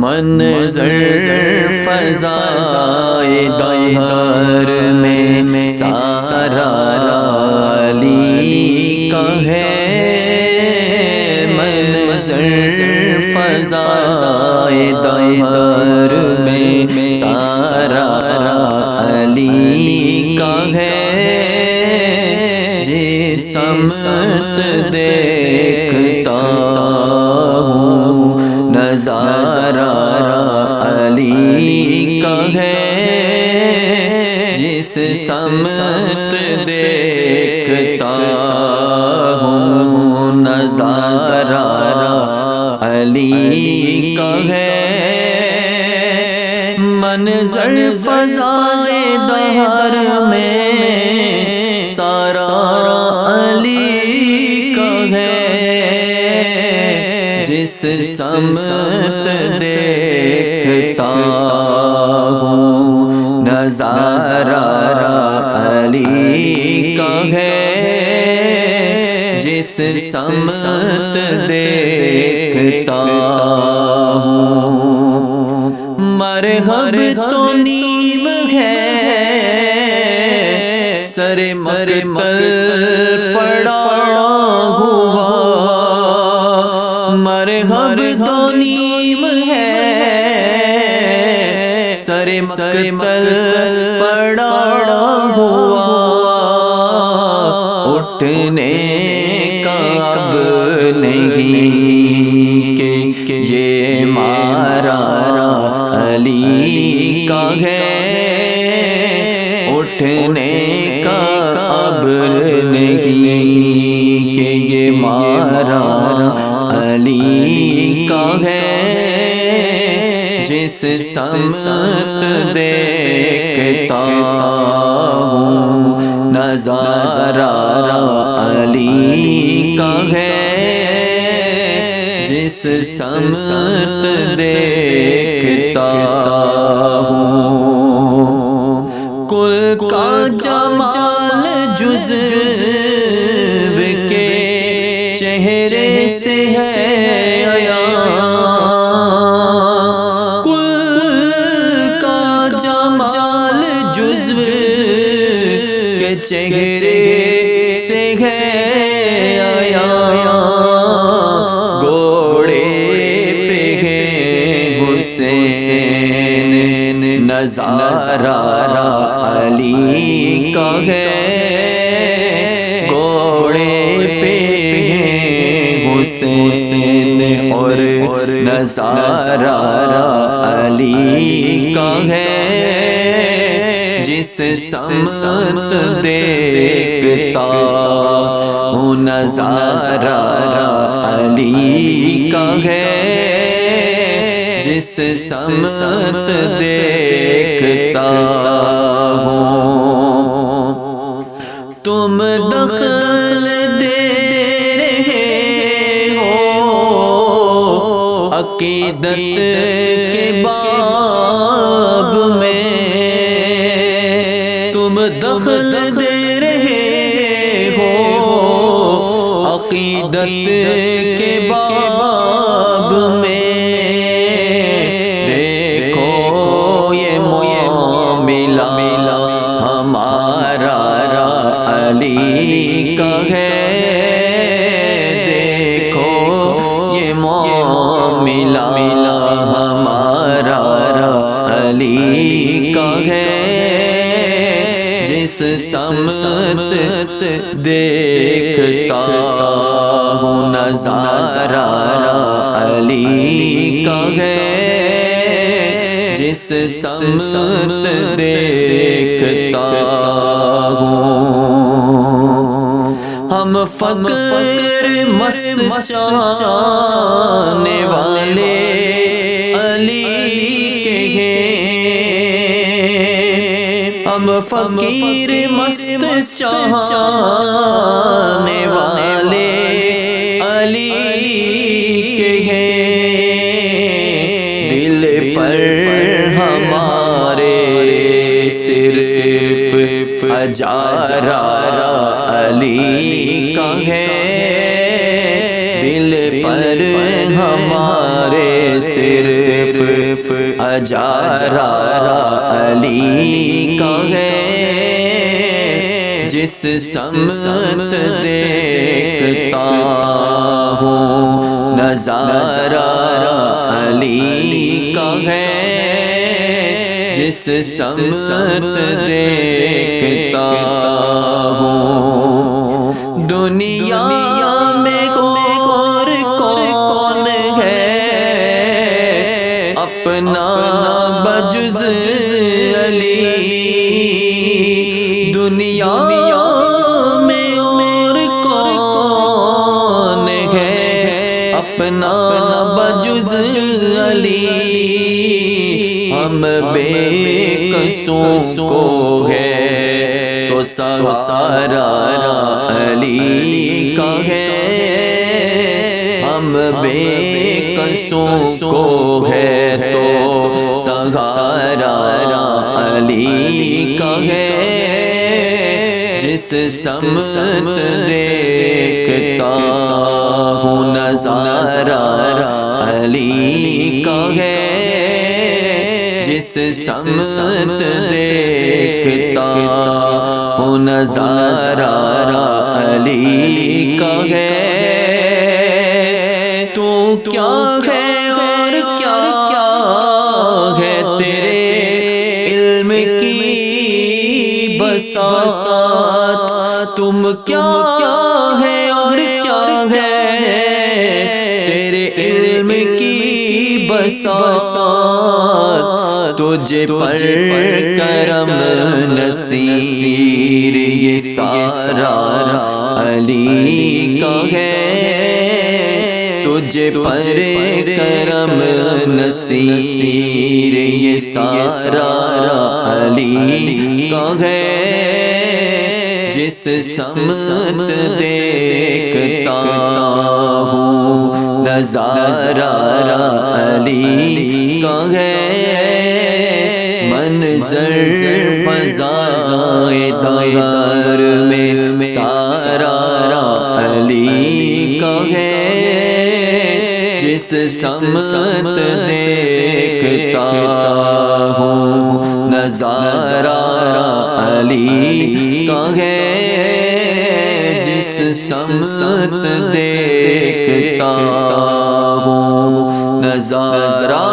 منظر فضائے دہر میں سارا علی کا ہے، منظر فضائے دہر میں سارا علی کا ہے، جس سمت دیکھتا ہوں نظارہ علی کا ہے، جس سمت دیکھتا ہوں نظارہ علی کا ہے، منظر فضائے دہر میں سارا علی کا ہے، جس سمت دیکھتا ہوں نظارہ علی کا ہے، جس سمت دیکھتا ہوں، مرحب تو نیم ہے سر مقتل پڑا ہوا، مرحب تو نیم ہے سر مقتل پڑا ہوا، اٹھنے کا اب نہیں کہ یہ مارا علی کا ہے، اٹھنے کا اب نہیں کہ یہ مارا علی کا ہے، جس سمت دیکھتا ہوں نظارہ علی کا ہے، جس سمت دیکھتا ہوں، کل کا جمال جزو کے چہرے سے ہے عیاں، کل کا جمال جزو کے چہرے سے ہے عیاں، گھوڑے پہ ہے حسین نظارہ علی کا ہے، گھوڑے پہ حسین اور نظارہ علی کا ہے، جس سمت دیکھتا ہوں نظارہ علی کا ہے، جس سمت دیکھتا ہوں، تم دخل دے رہے ہو عقیدت کے باب میں، تم دخل دے رہے ہو عقیدت کے باب میں، دیکھو یہ معاملہ ہمارا علی کا ہے، دیکھو یہ معاملہ ہمارا علی کا ہے، جس سمت دیکھتا ہوں نظارہ علی کا ہے، جس سمت دیکھتا ہوں، ہم فقر مست چاہنے والے علی کے ہیں، ہم فقیر مست چاہنے والے علی کے ہیں، دل پر ہمارے صرف اجارہ علی کا ہے، دل پر ہمارے صرف اجارہ علی کا ہے، جس سمت دیکھتا ہوں نظارہ علی کا ہے، جس سمت دیکھتا ہوں۔ دنیا میں اور کون ہے اپنا بجز علی، دنیا میں اور کون ہے اپنا بجز علی، ہم بے قصوں کو ہے تو سہارا علی کا ہے، ہم بے قصوں کو ہے تو سہارا علی کا ہے، جس سمت دیکھتا ہوں نظارہ علی کا ہے، جس سمت دیکھتا ہوں نظارہ علی کا ہے۔ تو کیا ہے اور کیا ہے تیرے علم کی بساط، تم کیا ہے اور کیا ہے تیرے علم کی بساط، تجھے پر کرم نصیر یہ سارا علی کا ہے، تجھے پر کرم نصیر یہ سارا علی کا ہے، جس سمت دیکھتا ہوں نظارہ علی کا ہے، منظر فضائے دہر میں سارا علی کا ہے، جس سمت دیکھتا ہوں نظارہ علی کا ہے، جس سمت دیکھتا ہوں نظارہ